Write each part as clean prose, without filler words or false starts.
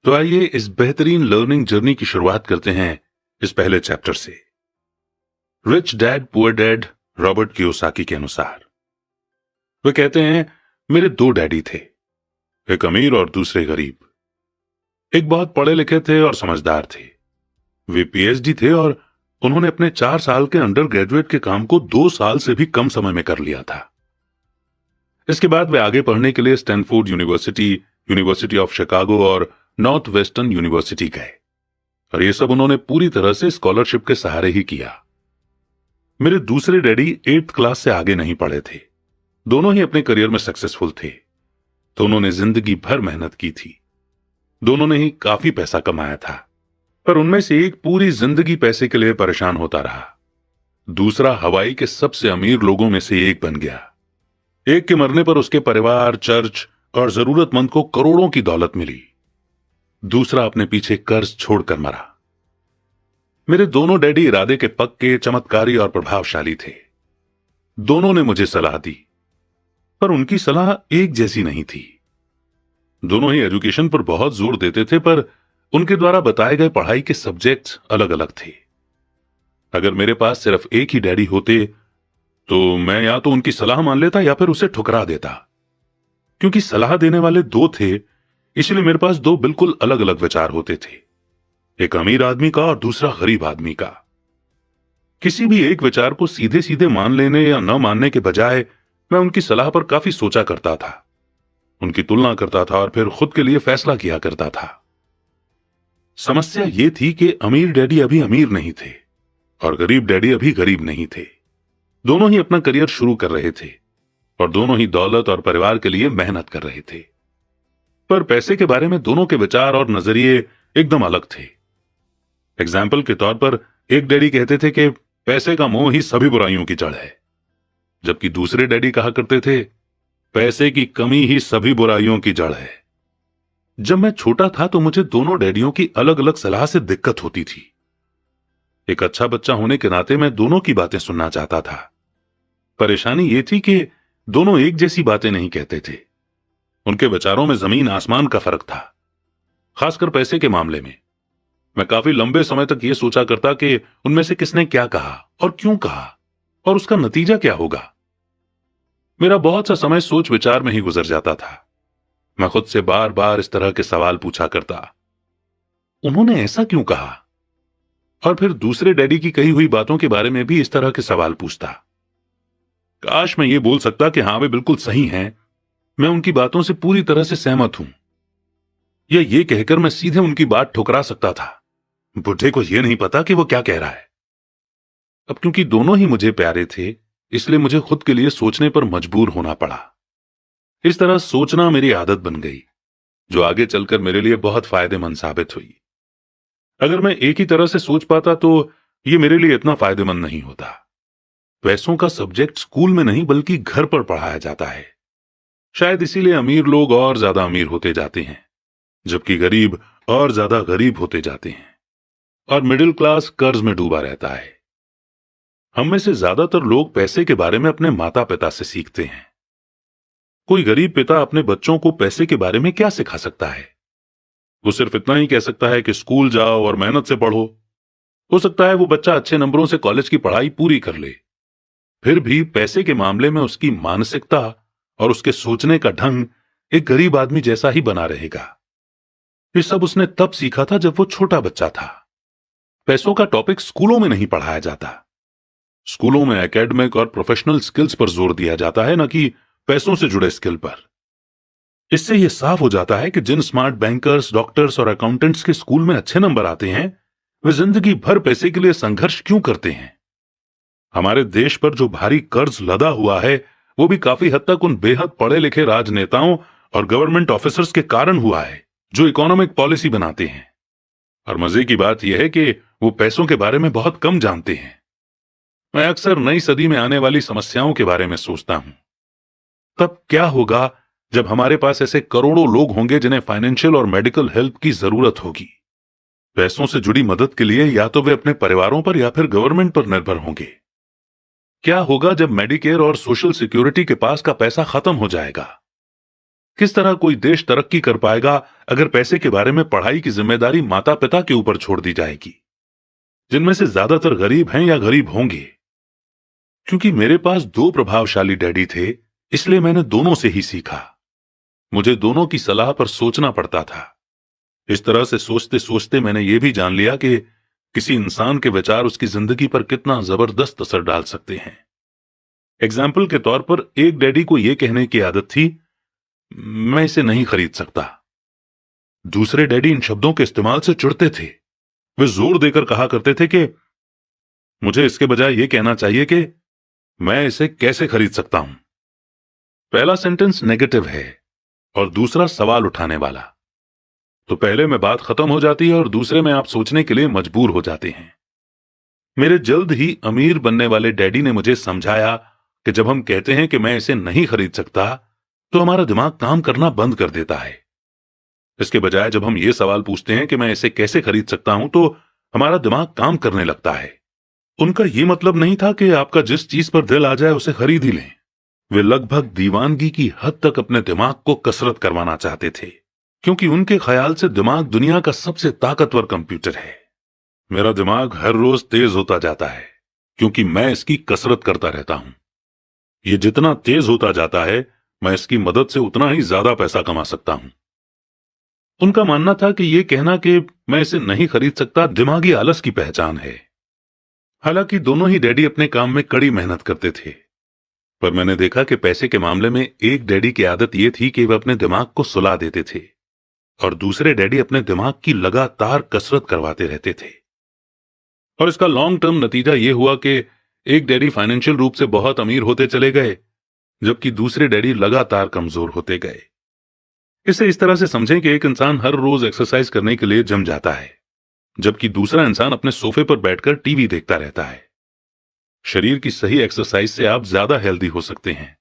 तो आइए इस बेहतरीन लर्निंग जर्नी की शुरुआत करते हैं इस पहले चैप्टर से। Rich dad poor dad Robert Kiyosaki के अनुसार वे कहते हैं, मेरे दो डैडी थे, एक अमीर और दूसरे गरीब। एक बहुत पढ़े लिखे थे और समझदार थे। वे पीएचडी थे और उन्होंने अपने 4 साल के अंडर ग्रेजुएट के काम को 2 साल से भी कम समय में कर लिया था। इसके बाद वे आगे पढ़ने के लिए Stanford university, university of Chicago और नॉर्थ वेस्टर्न यूनिवर्सिटी गए और ये सब उन्होंने पूरी तरह से स्कॉलरशिप के सहारे ही किया। मेरे दूसरे डैडी 8th क्लास से आगे नहीं पढ़े थे। दोनों ही अपने करियर में सक्सेसफुल थे, तो उन्होंने जिंदगी भर मेहनत की थी। दोनों ने ही काफी पैसा कमाया था, पर उनमें से एक पूरी जिंदगी पैसे के लिए परेशान होता रहा। दूसरा हवाई के सबसे अमीर लोगों में से एक बन गया। एक के मरने पर उसके परिवार, चर्च और जरूरतमंद को करोड़ों की दौलत मिली। दूसरा अपने पीछे कर्ज छोड़कर मरा। मेरे दोनों डैडी इरादे के पक्के, चमत्कारी और प्रभावशाली थे। दोनों ने मुझे सलाह दी, पर उनकी सलाह एक जैसी नहीं थी। दोनों ही एजुकेशन पर बहुत जोर देते थे, पर उनके द्वारा बताए गए पढ़ाई के सब्जेक्ट्स अलग अलग थे। अगर मेरे पास सिर्फ एक ही डैडी होते तो मैं या तो उनकी सलाह मान लेता या फिर उसे ठुकरा देता। क्योंकि सलाह देने वाले दो थे, इसलिए मेरे पास दो बिल्कुल अलग अलग विचार होते थे, एक अमीर आदमी का और दूसरा गरीब आदमी का। किसी भी एक विचार को सीधे सीधे मान लेने या न मानने के बजाय मैं उनकी सलाह पर काफी सोचा करता था, उनकी तुलना करता था और फिर खुद के लिए फैसला किया करता था। समस्या यह थी कि अमीर डैडी अभी अमीर नहीं थे और गरीब डैडी अभी गरीब नहीं थे। दोनों ही अपना करियर शुरू कर रहे थे और दोनों ही दौलत और परिवार के लिए मेहनत कर रहे थे, पर पैसे के बारे में दोनों के विचार और नजरिए एकदम अलग थे। एग्जाम्पल के तौर पर एक डैडी कहते थे कि पैसे का मोह ही सभी बुराइयों की जड़ है, जबकि दूसरे डैडी कहा करते थे पैसे की कमी ही सभी बुराइयों की जड़ है। जब मैं छोटा था तो मुझे दोनों डैडियों की अलग अलग सलाह से दिक्कत होती थी। एक अच्छा बच्चा होने के नाते मैं दोनों की बातें सुनना चाहता था। परेशानी यह थी कि दोनों एक जैसी बातें नहीं कहते थे। उनके विचारों में जमीन आसमान का फर्क था, खासकर पैसे के मामले में। मैं काफी लंबे समय तक यह सोचा करता कि उनमें से किसने क्या कहा और क्यों कहा और उसका नतीजा क्या होगा। मेरा बहुत सा समय सोच विचार में ही गुजर जाता था। मैं खुद से बार बार इस तरह के सवाल पूछा करता, उन्होंने ऐसा क्यों कहा? और फिर दूसरे डैडी की कही हुई बातों के बारे में भी इस तरह के सवाल पूछता। काश मैं ये बोल सकता कि हां वे बिल्कुल सही हैं, मैं उनकी बातों से पूरी तरह से सहमत हूं, या ये कहकर मैं सीधे उनकी बात ठुकरा सकता था, बुढ़े को यह नहीं पता कि वो क्या कह रहा है। अब क्योंकि दोनों ही मुझे प्यारे थे, इसलिए मुझे खुद के लिए सोचने पर मजबूर होना पड़ा। इस तरह सोचना मेरी आदत बन गई, जो आगे चलकर मेरे लिए बहुत फायदेमंद साबित हुई। अगर मैं एक ही तरह से सोच पाता तो यह मेरे लिए इतना फायदेमंद नहीं होता। पैसों का सब्जेक्ट स्कूल में नहीं बल्कि घर पर पढ़ाया जाता है। शायद इसीलिए अमीर लोग और ज्यादा अमीर होते जाते हैं, जबकि गरीब और ज्यादा गरीब होते जाते हैं, और मिडिल क्लास कर्ज में डूबा रहता है। हम में से ज्यादातर लोग पैसे के बारे में अपने माता पिता से सीखते हैं। कोई गरीब पिता अपने बच्चों को पैसे के बारे में क्या सिखा सकता है? वो सिर्फ इतना ही कह सकता है कि स्कूल जाओ और मेहनत से पढ़ो। हो सकता है वो बच्चा अच्छे नंबरों से कॉलेज की पढ़ाई पूरी कर ले, फिर भी पैसे के मामले में उसकी मानसिकता और उसके सोचने का ढंग एक गरीब आदमी जैसा ही बना रहेगा। ये सब उसने तब सीखा था जब वो छोटा बच्चा था। पैसों का टॉपिक स्कूलों में नहीं पढ़ाया जाता। स्कूलों में एकेडमिक और प्रोफेशनल स्किल्स पर जोर दिया जाता है, न कि पैसों से जुड़े स्किल पर। इससे यह साफ हो जाता है कि जिन स्मार्ट बैंकर्स, डॉक्टर्स और अकाउंटेंट्स के स्कूल में अच्छे नंबर आते हैं, वे जिंदगी भर पैसे के लिए संघर्ष क्यों करते हैं। हमारे देश पर जो भारी कर्ज लदा हुआ है, वो भी काफी हद तक उन बेहद पढ़े लिखे राजनेताओं और गवर्नमेंट ऑफिसर्स के कारण हुआ है, जो इकोनॉमिक पॉलिसी बनाते हैं। और मजे की बात यह है कि वो पैसों के बारे में बहुत कम जानते हैं। मैं अक्सर नई सदी में आने वाली समस्याओं के बारे में सोचता हूं। तब क्या होगा जब हमारे पास ऐसे करोड़ों लोग होंगे जिन्हें फाइनेंशियल और मेडिकल हेल्प की जरूरत होगी। पैसों से जुड़ी मदद के लिए या तो वे अपने परिवारों पर या फिर गवर्नमेंट पर निर्भर होंगे। क्या होगा जब मेडिकेयर और सोशल सिक्योरिटी के पास का पैसा खत्म हो जाएगा? किस तरह कोई देश तरक्की कर पाएगा अगर पैसे के बारे में पढ़ाई की जिम्मेदारी माता पिता के ऊपर छोड़ दी जाएगी, जिनमें से ज्यादातर गरीब हैं या गरीब होंगे। क्योंकि मेरे पास दो प्रभावशाली डैडी थे, इसलिए मैंने दोनों से ही सीखा। मुझे दोनों की सलाह पर सोचना पड़ता था। इस तरह से सोचते सोचते मैंने यह भी जान लिया कि किसी इंसान के विचार उसकी जिंदगी पर कितना जबरदस्त असर डाल सकते हैं। एग्जाम्पल के तौर पर एक डैडी को यह कहने की आदत थी, मैं इसे नहीं खरीद सकता। दूसरे डैडी इन शब्दों के इस्तेमाल से चिढ़ते थे। वे जोर देकर कहा करते थे कि मुझे इसके बजाय यह कहना चाहिए कि मैं इसे कैसे खरीद सकता हूं। पहला सेंटेंस नेगेटिव है और दूसरा सवाल उठाने वाला, तो पहले में बात खत्म हो जाती है और दूसरे में आप सोचने के लिए मजबूर हो जाते हैं। मेरे जल्द ही अमीर बनने वाले डैडी ने मुझे समझाया कि जब हम कहते हैं कि मैं इसे नहीं खरीद सकता, तो हमारा दिमाग काम करना बंद कर देता है। इसके बजाय जब हम ये सवाल पूछते हैं कि मैं इसे कैसे खरीद सकता हूं, तो हमारा दिमाग काम करने लगता है। उनका यह मतलब नहीं था कि आपका जिस चीज पर दिल आ जाए उसे खरीद ही लें। वे लगभग दीवानगी की हद तक अपने दिमाग को कसरत करवाना चाहते थे, क्योंकि उनके ख्याल से दिमाग दुनिया का सबसे ताकतवर कंप्यूटर है। मेरा दिमाग हर रोज तेज होता जाता है क्योंकि मैं इसकी कसरत करता रहता हूं। यह जितना तेज होता जाता है, मैं इसकी मदद से उतना ही ज्यादा पैसा कमा सकता हूं। उनका मानना था कि यह कहना कि मैं इसे नहीं खरीद सकता दिमागी आलस की पहचान है। हालांकि दोनों ही डैडी अपने काम में कड़ी मेहनत करते थे, पर मैंने देखा कि पैसे के मामले में एक डैडी की आदत यह थी कि वे अपने दिमाग को सुला देते थे और दूसरे डैडी अपने दिमाग की लगातार कसरत करवाते रहते थे। और इसका लॉन्ग टर्म नतीजा यह हुआ कि एक डैडी फाइनेंशियल रूप से बहुत अमीर होते चले गए, जबकि दूसरे डैडी लगातार कमजोर होते गए। इसे इस तरह से समझें कि एक इंसान हर रोज एक्सरसाइज करने के लिए जिम जाता है, जबकि दूसरा इंसान अपने सोफे पर बैठकर टीवी देखता रहता है। शरीर की सही एक्सरसाइज से आप ज्यादा हेल्दी हो सकते हैं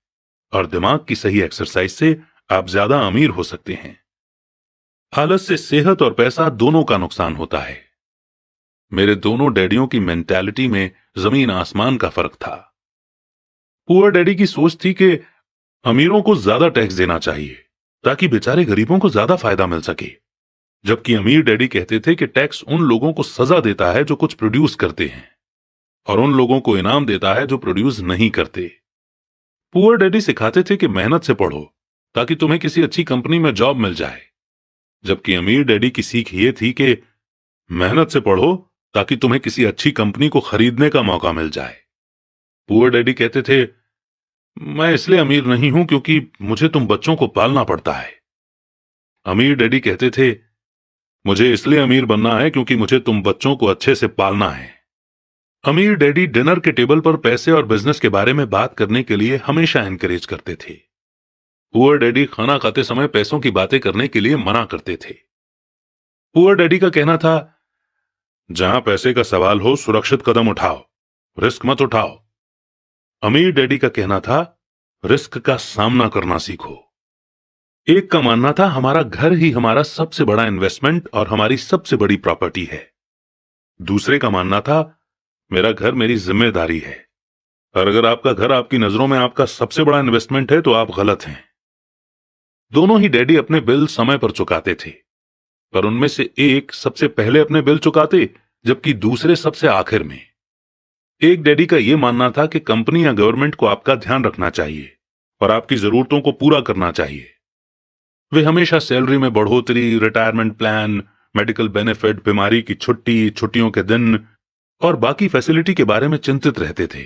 और दिमाग की सही एक्सरसाइज से आप ज्यादा अमीर हो सकते हैं। आलस से सेहत और पैसा दोनों का नुकसान होता है। मेरे दोनों डैडियों की मेंटालिटी में जमीन आसमान का फर्क था। पुअर डैडी की सोच थी कि अमीरों को ज्यादा टैक्स देना चाहिए ताकि बेचारे गरीबों को ज्यादा फायदा मिल सके, जबकि अमीर डैडी कहते थे कि टैक्स उन लोगों को सजा देता है जो कुछ प्रोड्यूस करते हैं और उन लोगों को इनाम देता है जो प्रोड्यूस नहीं करते। पुअर डैडी सिखाते थे कि मेहनत से पढ़ो ताकि तुम्हें किसी अच्छी कंपनी में जॉब मिल जाए, जबकि अमीर डैडी की सीख ये थी कि मेहनत से पढ़ो ताकि तुम्हें किसी अच्छी कंपनी को खरीदने का मौका मिल जाए। पुअर डैडी कहते थे, मैं इसलिए अमीर नहीं हूं क्योंकि मुझे तुम बच्चों को पालना पड़ता है। अमीर डैडी कहते थे, मुझे इसलिए अमीर बनना है क्योंकि मुझे तुम बच्चों को अच्छे से पालना है। अमीर डैडी डिनर के टेबल पर पैसे और बिजनेस के बारे में बात करने के लिए हमेशा एनकरेज करते थे। पुअर डैडी खाना खाते समय पैसों की बातें करने के लिए मना करते थे। पुअर डैडी का कहना था, जहां पैसे का सवाल हो सुरक्षित कदम उठाओ, रिस्क मत उठाओ। अमीर डैडी का कहना था, रिस्क का सामना करना सीखो। एक का मानना था, हमारा घर ही हमारा सबसे बड़ा इन्वेस्टमेंट और हमारी सबसे बड़ी प्रॉपर्टी है। दूसरे का मानना था, मेरा घर मेरी जिम्मेदारी है, और अगर आपका घर आपकी नजरों में आपका सबसे बड़ा इन्वेस्टमेंट है तो आप गलत हैं। दोनों ही डैडी अपने बिल समय पर चुकाते थे, पर उनमें से एक सबसे पहले अपने बिल चुकाते जबकि दूसरे सबसे आखिर में। एक डैडी का यह मानना था कि कंपनी या गवर्नमेंट को आपका ध्यान रखना चाहिए और आपकी जरूरतों को पूरा करना चाहिए। वे हमेशा सैलरी में बढ़ोतरी, रिटायरमेंट प्लान, मेडिकल बेनिफिट, बीमारी की छुट्टी, छुट्टियों के दिन और बाकी फैसिलिटी के बारे में चिंतित रहते थे।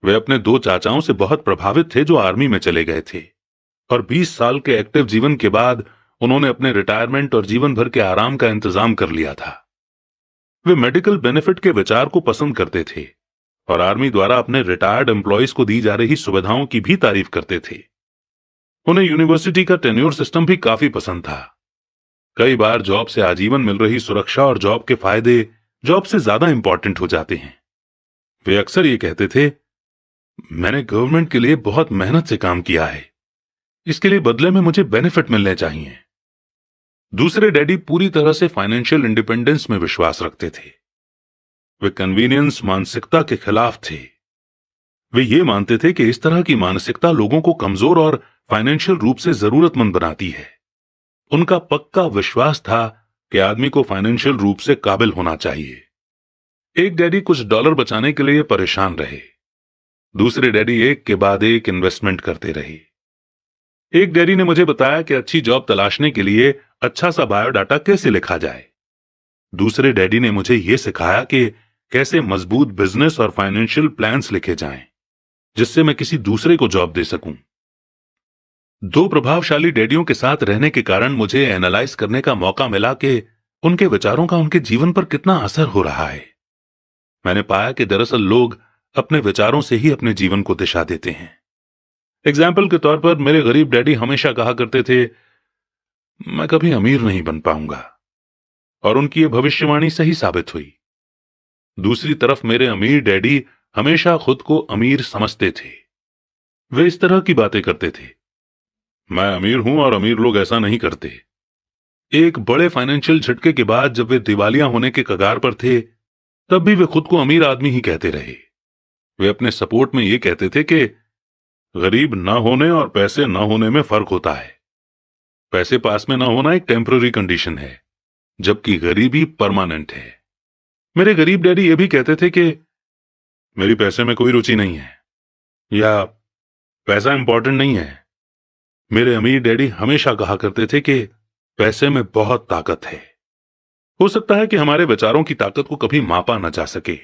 वे अपने दो चाचाओं से बहुत प्रभावित थे जो आर्मी में चले गए थे, और 20 साल के एक्टिव जीवन के बाद उन्होंने अपने रिटायरमेंट और जीवन भर के आराम का इंतजाम कर लिया था। वे मेडिकल बेनिफिट के विचार को पसंद करते थे और आर्मी द्वारा अपने रिटायर्ड एम्प्लॉयज को दी जा रही सुविधाओं की भी तारीफ करते थे। उन्हें यूनिवर्सिटी का टेन्योर सिस्टम भी काफी पसंद था। कई बार जॉब से आजीवन मिल रही सुरक्षा और जॉब के फायदे जॉब से ज्यादा इंपॉर्टेंट हो जाते हैं। वे अक्सर ये कहते थे, मैंने गवर्नमेंट के लिए बहुत मेहनत से काम किया है, इसके लिए बदले में मुझे बेनिफिट मिलने चाहिए। दूसरे डैडी पूरी तरह से फाइनेंशियल इंडिपेंडेंस में विश्वास रखते थे। वे कन्वीनियंस मानसिकता के खिलाफ थे। वे ये मानते थे कि इस तरह की मानसिकता लोगों को कमजोर और फाइनेंशियल रूप से जरूरतमंद बनाती है। उनका पक्का विश्वास था कि आदमी को फाइनेंशियल रूप से काबिल होना चाहिए। एक डैडी कुछ डॉलर बचाने के लिए परेशान रहे, दूसरे डैडी एक के बाद एक इन्वेस्टमेंट करते रहे। एक डैडी ने मुझे बताया कि अच्छी जॉब तलाशने के लिए अच्छा सा बायोडाटा कैसे लिखा जाए। दूसरे डैडी ने मुझे यह सिखाया कि कैसे मजबूत बिजनेस और फाइनेंशियल प्लान्स लिखे जाएं, जिससे मैं किसी दूसरे को जॉब दे सकूं। दो प्रभावशाली डैडियों के साथ रहने के कारण मुझे एनालाइज करने का मौका मिला कि उनके विचारों का उनके जीवन पर कितना असर हो रहा है। मैंने पाया कि दरअसल लोग अपने विचारों से ही अपने जीवन को दिशा देते हैं। एग्जाम्पल के तौर पर मेरे गरीब डैडी हमेशा कहा करते थे, मैं कभी अमीर नहीं बन पाऊंगा, और उनकी यह भविष्यवाणी सही साबित हुई। दूसरी तरफ मेरे अमीर डैडी हमेशा खुद को अमीर समझते थे। वे इस तरह की बातें करते थे, मैं अमीर हूं और अमीर लोग ऐसा नहीं करते। एक बड़े फाइनेंशियल झटके के बाद जब वे दिवालिया होने के कगार पर थे, तब भी वे खुद को अमीर आदमी ही कहते रहे। वे अपने सपोर्ट में यह कहते थे कि गरीब ना होने और पैसे ना होने में फर्क होता है। पैसे पास में ना होना एक टेम्पररी कंडीशन है, जबकि गरीबी परमानेंट है। मेरे गरीब डैडी ये भी कहते थे कि मेरी पैसे में कोई रुचि नहीं है, या पैसा इंपॉर्टेंट नहीं है। मेरे अमीर डैडी हमेशा कहा करते थे कि पैसे में बहुत ताकत है। हो सकता है कि हमारे विचारों की ताकत को कभी मापा न जा सके,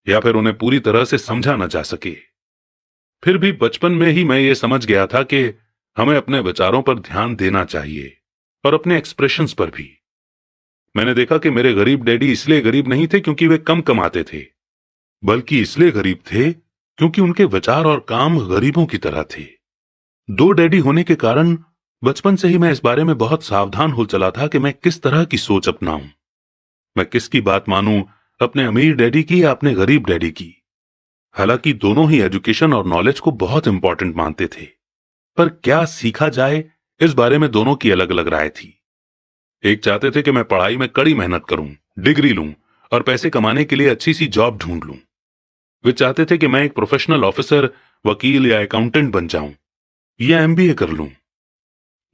या फिर उन्हें पूरी तरह से समझा न जा सके। फिर भी बचपन में ही मैं ये समझ गया था कि हमें अपने विचारों पर ध्यान देना चाहिए, और अपने एक्सप्रेशंस पर भी। मैंने देखा कि मेरे गरीब डैडी इसलिए गरीब नहीं थे क्योंकि वे कम कमाते थे, बल्कि इसलिए गरीब थे क्योंकि उनके विचार और काम गरीबों की तरह थे। दो डैडी होने के कारण बचपन से ही मैं इस बारे में बहुत सावधान हो चला था कि मैं किस तरह की सोच अपनाऊं। मैं किसकी बात मानूं, अपने अमीर डैडी की या अपने गरीब डैडी की। हालांकि दोनों ही एजुकेशन और नॉलेज को बहुत इंपॉर्टेंट मानते थे, पर क्या सीखा जाए इस बारे में दोनों की अलग अलग राय थी। एक चाहते थे कि मैं पढ़ाई में कड़ी मेहनत करूं, डिग्री लूं और पैसे कमाने के लिए अच्छी सी जॉब ढूंढ लूं। वे चाहते थे कि मैं एक प्रोफेशनल ऑफिसर, वकील या अकाउंटेंट बन जाऊं या एमबीए कर लूं।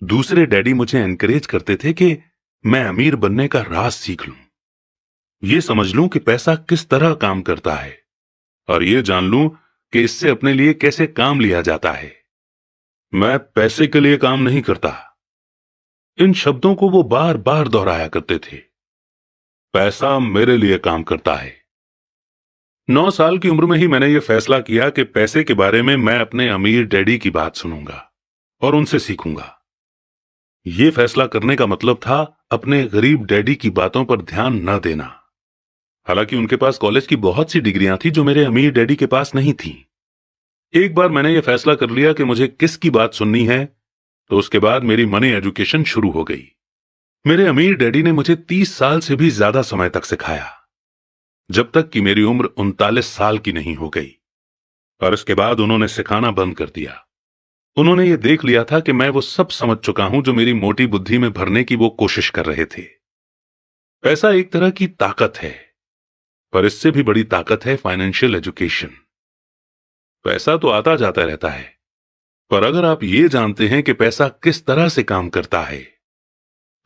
दूसरे डैडी मुझे एनकरेज करते थे कि मैं अमीर बनने का राज सीख लूं, ये समझ लूं कि पैसा किस तरह काम करता है, और ये जान लूं कि इससे अपने लिए कैसे काम लिया जाता है। मैं पैसे के लिए काम नहीं करता। इन शब्दों को वो बार बार दोहराया करते थे। पैसा मेरे लिए काम करता है। 9 साल की उम्र में ही मैंने यह फैसला किया कि पैसे के बारे में मैं अपने अमीर डैडी की बात सुनूंगा और उनसे सीखूंगा। यह फैसला करने का मतलब था अपने गरीब डैडी की बातों पर ध्यान न देना। हालांकि उनके पास कॉलेज की बहुत सी डिग्रियां थी जो मेरे अमीर डैडी के पास नहीं थी। एक बार मैंने यह फैसला कर लिया कि मुझे किसकी बात सुननी है, तो उसके बाद मेरी मनी एजुकेशन शुरू हो गई। मेरे अमीर डैडी ने मुझे 30 साल से भी ज्यादा समय तक सिखाया, जब तक कि मेरी उम्र 39 साल की नहीं हो गई, और इसके बाद उन्होंने सिखाना बंद कर दिया। उन्होंने ये देख लिया था कि मैं वो सब समझ चुका हूं जो मेरी मोटी बुद्धि में भरने की वो कोशिश कर रहे थे। पैसा एक तरह की ताकत है, पर इससे भी बड़ी ताकत है फाइनेंशियल एजुकेशन। पैसा तो आता जाता रहता है, पर अगर आप ये जानते हैं कि पैसा किस तरह से काम करता है,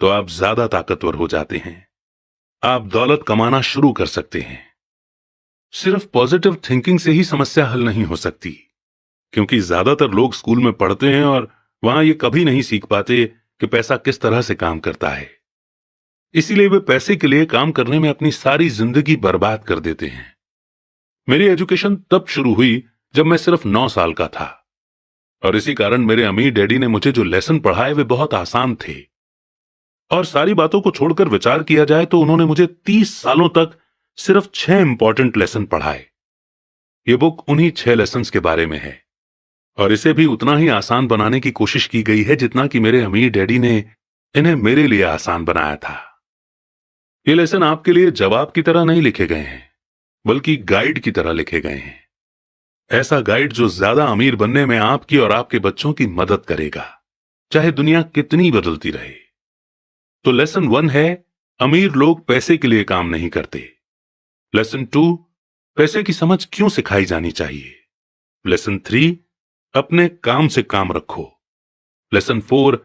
तो आप ज्यादा ताकतवर हो जाते हैं। आप दौलत कमाना शुरू कर सकते हैं। सिर्फ पॉजिटिव थिंकिंग से ही समस्या हल नहीं हो सकती, क्योंकि ज्यादातर लोग स्कूल में पढ़ते हैं और वहां ये कभी नहीं सीख पाते कि पैसा किस तरह से काम करता है। इसीलिए वे पैसे के लिए काम करने में अपनी सारी जिंदगी बर्बाद कर देते हैं। मेरी एजुकेशन तब शुरू हुई जब मैं सिर्फ 9 साल का था, और इसी कारण मेरे अमीर डैडी ने मुझे जो लेसन पढ़ाए वे बहुत आसान थे। और सारी बातों को छोड़कर विचार किया जाए तो उन्होंने मुझे 30 सालों तक सिर्फ 6 इंपॉर्टेंट लेसन पढ़ाए। ये बुक उन्हीं 6 लेसन्स के बारे में है, और इसे भी उतना ही आसान बनाने की कोशिश की गई है जितना कि मेरे अमीर डैडी ने इन्हें मेरे लिए आसान बनाया था। ये लेसन आपके लिए जवाब की तरह नहीं लिखे गए हैं, बल्कि गाइड की तरह लिखे गए हैं। ऐसा गाइड जो ज्यादा अमीर बनने में आपकी और आपके बच्चों की मदद करेगा, चाहे दुनिया कितनी बदलती रहे। तो लेसन 1 है, अमीर लोग पैसे के लिए काम नहीं करते। लेसन 2, पैसे की समझ क्यों सिखाई जानी चाहिए। लेसन 3, अपने काम से काम रखो। लेसन 4,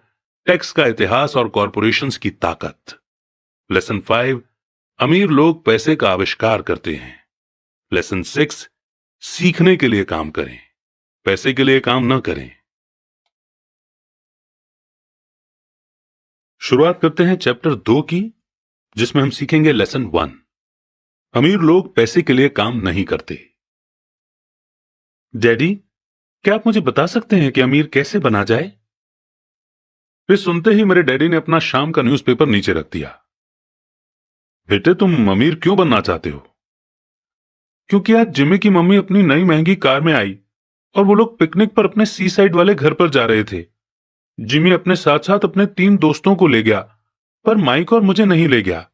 टैक्स का इतिहास और कॉरपोरेशंस की ताकत। लेसन 5, अमीर लोग पैसे का आविष्कार करते हैं। लेसन 6, सीखने के लिए काम करें, पैसे के लिए काम न करें। शुरुआत करते हैं चैप्टर 2 की, जिसमें हम सीखेंगे लेसन 1, अमीर लोग पैसे के लिए काम नहीं करते। डैडी, क्या आप मुझे बता सकते हैं कि अमीर कैसे बना जाए? फिर सुनते ही मेरे डैडी ने अपना शाम का न्यूज़पेपर नीचे रख दिया। बेटे, तुम अमीर क्यों बनना चाहते हो? क्योंकि आज जिमी की मम्मी अपनी नई महंगी कार में आई और वो लोग पिकनिक पर अपने सी साइड वाले घर पर जा रहे थे। जिमी अपने साथ साथ अपने 3 दोस्तों को ले गया, पर माइक और मुझे नहीं ले गया।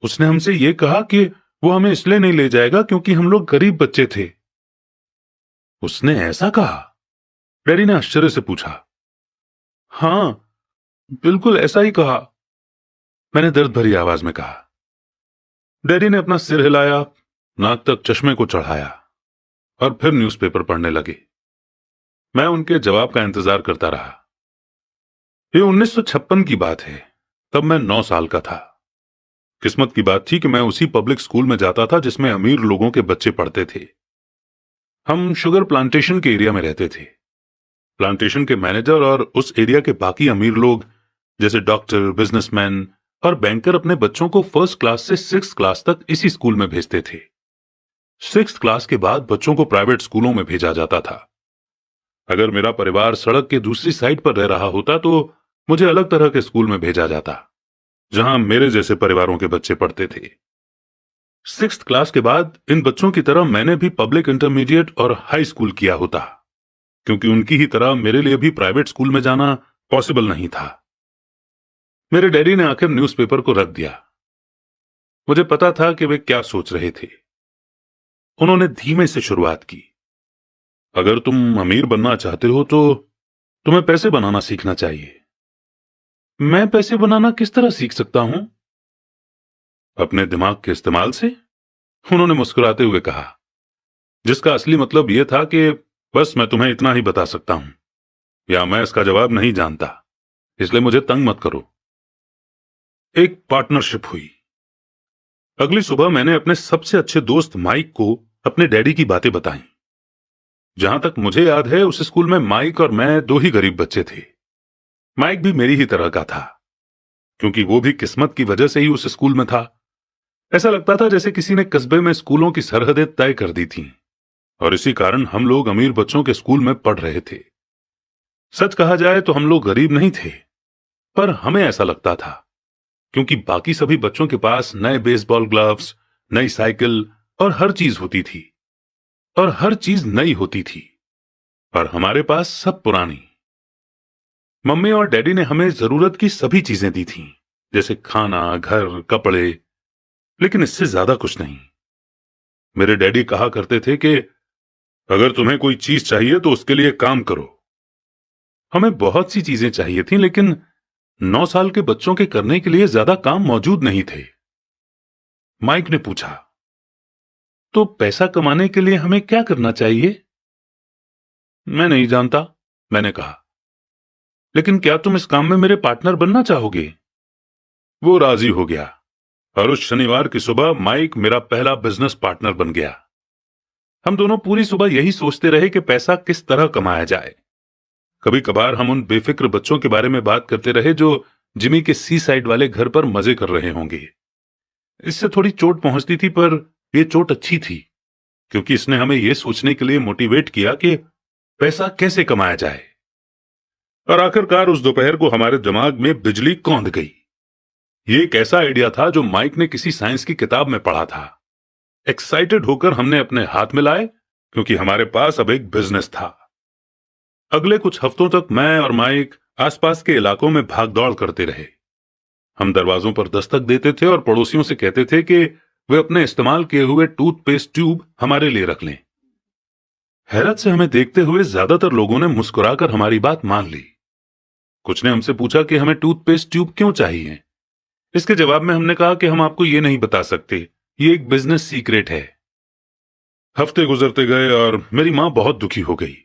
उसने हमसे ये कहा कि वो हमें इसलिए नहीं ले जाएगा क्योंकि हम लोग गरीब बच्चे थे। उसने ऐसा कहा? डैडी ने आश्चर्य से पूछा। हां, बिल्कुल ऐसा ही कहा, मैंने दर्द भरी आवाज में कहा। डैडी ने अपना सिर हिलाया, नाक तक चश्मे को चढ़ाया और फिर न्यूज़पेपर पढ़ने लगे। मैं उनके जवाब का इंतजार करता रहा। ये 1956 की बात है, तब मैं 9 साल का था। किस्मत की बात थी कि मैं उसी पब्लिक स्कूल में जाता था जिसमें अमीर लोगों के बच्चे पढ़ते थे। हम शुगर प्लांटेशन के एरिया में रहते थे। प्लांटेशन के मैनेजर और उस एरिया के बाकी अमीर लोग जैसे डॉक्टर, बिजनेसमैन और बैंकर अपने बच्चों को 1st क्लास से 6th क्लास तक इसी स्कूल में भेजते थे। 6th क्लास के बाद बच्चों को प्राइवेट स्कूलों में भेजा जाता था। अगर मेरा परिवार सड़क के दूसरी साइड पर रह रहा होता तो मुझे अलग तरह के स्कूल में भेजा जाता, जहां मेरे जैसे परिवारों के बच्चे पढ़ते थे। 6th क्लास के बाद इन बच्चों की तरह मैंने भी पब्लिक इंटरमीडिएट और हाई स्कूल किया होता, क्योंकि उनकी ही तरह मेरे लिए भी प्राइवेट स्कूल में जाना पॉसिबल नहीं था। मेरे डैडी ने आखिर न्यूज़पेपर को रख दिया। मुझे पता था कि वे क्या सोच रहे थे। उन्होंने धीमे से शुरुआत की। अगर तुम अमीर बनना चाहते हो तो तुम्हें पैसे बनाना सीखना चाहिए। मैं पैसे बनाना किस तरह सीख सकता हूं? अपने दिमाग के इस्तेमाल से, उन्होंने मुस्कुराते हुए कहा, जिसका असली मतलब यह था कि बस मैं तुम्हें इतना ही बता सकता हूं, या मैं इसका जवाब नहीं जानता, इसलिए मुझे तंग मत करो। एक पार्टनरशिप हुई। अगली सुबह मैंने अपने सबसे अच्छे दोस्त माइक को अपने डैडी की बातें बताई। जहां तक मुझे याद है, उस स्कूल में माइक और मैं 2 ही गरीब बच्चे थे। माइक भी मेरी ही तरह का था, क्योंकि वो भी किस्मत की वजह से ही उस स्कूल में था। ऐसा लगता था जैसे किसी ने कस्बे में स्कूलों की सरहदें तय कर दी थीं, और इसी कारण हम लोग अमीर बच्चों के स्कूल में पढ़ रहे थे। सच कहा जाए तो हम लोग गरीब नहीं थे, पर हमें ऐसा लगता था, क्योंकि बाकी सभी बच्चों के पास नए बेसबॉल ग्लव्स, नई साइकिल और हर चीज होती थी, और हर चीज नई होती थी, पर हमारे पास सब पुरानी। मम्मी और डैडी ने हमें जरूरत की सभी चीजें दी थीं, जैसे खाना, घर, कपड़े, लेकिन इससे ज्यादा कुछ नहीं। मेरे डैडी कहा करते थे कि अगर तुम्हें कोई चीज चाहिए तो उसके लिए काम करो। हमें बहुत सी चीजें चाहिए थीं, लेकिन 9 साल के बच्चों के करने के लिए ज्यादा काम मौजूद नहीं थे। माइक ने पूछा, तो पैसा कमाने के लिए हमें क्या करना चाहिए? मैं नहीं जानता, मैंने कहा, लेकिन क्या तुम इस काम में मेरे पार्टनर बनना चाहोगे? वो राजी हो गया, और उस शनिवार की सुबह माइक मेरा पहला बिजनेस पार्टनर बन गया। हम दोनों पूरी सुबह यही सोचते रहे कि पैसा किस तरह कमाया जाए। कभी कभार हम उन बेफिक्र बच्चों के बारे में बात करते रहे जो जिमी के सी साइड वाले घर पर मजे कर रहे होंगे। इससे थोड़ी चोट पहुंचती थी, पर यह चोट अच्छी थी, क्योंकि इसने हमें यह सोचने के लिए मोटिवेट किया कि पैसा कैसे कमाया जाए। और आखिरकार उस दोपहर को हमारे दिमाग में बिजली कौंध गई। ये एक ऐसा आइडिया था जो माइक ने किसी साइंस की किताब में पढ़ा था। एक्साइटेड होकर हमने अपने हाथ मिलाए, क्योंकि हमारे पास अब एक बिजनेस था। अगले कुछ हफ्तों तक मैं और माइक आसपास के इलाकों में भागदौड़ करते रहे। हम दरवाजों पर दस्तक देते थे और पड़ोसियों से कहते थे कि वे अपने इस्तेमाल किए हुए टूथपेस्ट ट्यूब हमारे लिए रख लें। हैरत से हमें देखते हुए ज्यादातर लोगों ने मुस्कुराकर हमारी बात मान ली। कुछ ने हमसे पूछा कि हमें टूथपेस्ट ट्यूब क्यों चाहिए। इसके जवाब में हमने कहा कि हम आपको ये नहीं बता सकते, ये एक बिजनेस सीक्रेट है। हफ्ते गुजरते गए और मेरी मां बहुत दुखी हो गई।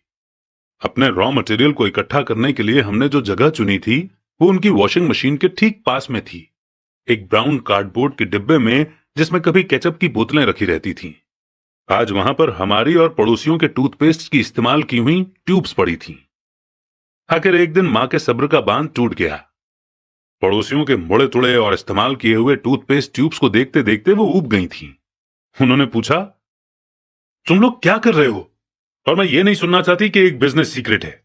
अपने रॉ मटेरियल को इकट्ठा करने के लिए हमने जो जगह चुनी थी वो उनकी वॉशिंग मशीन के ठीक पास में थी, एक ब्राउन कार्डबोर्ड के डिब्बे में जिसमें कभी केचप की बोतलें रखी रहती थीं। आज वहां पर हमारी और पड़ोसियों के टूथपेस्ट की इस्तेमाल की हुई ट्यूब्स पड़ी थीं। आखिर एक दिन मां के सब्र का बांध टूट गया। पड़ोसियों के मुड़े तुड़े और इस्तेमाल किए हुए टूथपेस्ट ट्यूब्स को देखते देखते वो ऊब गई थीं। उन्होंने पूछा, तुम लोग क्या कर रहे हो? और मैं ये नहीं सुनना चाहती कि एक बिजनेस सीक्रेट है।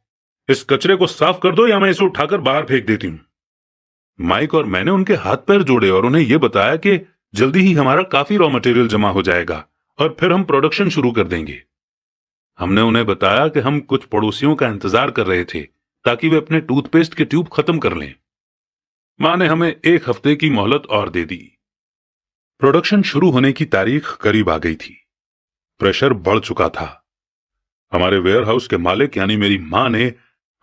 इस कचरे को साफ कर दो या मैं इसे उठाकर बाहर फेंक देती हूं। माइक और मैंने उनके हाथ पैर जोड़े और उन्हें यह बताया कि जल्दी ही हमारा काफी रॉ मटेरियल जमा हो जाएगा और फिर हम प्रोडक्शन शुरू कर देंगे। हमने उन्हें बताया कि हम कुछ पड़ोसियों का इंतजार कर रहे थे ताकि वे अपने टूथपेस्ट के ट्यूब खत्म कर लें। मां ने हमें 1 हफ्ते की मोहलत और दे दी। प्रोडक्शन शुरू होने की तारीख करीब आ गई थी। प्रेशर बढ़ चुका था। हमारे वेयरहाउस के मालिक यानी मेरी मां ने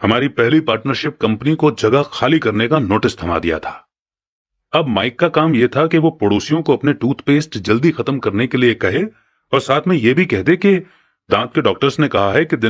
हमारी पहली पार्टनरशिप कंपनी को जगह खाली करने का नोटिस थमा दिया था। अब माइक का काम यह था कि वो पड़ोसियों को अपने टूथपेस्ट जल्दी खत्म करने के लिए कहे और साथ में यह भी कह दे कि दांत के डॉक्टर्स ने कहा है कि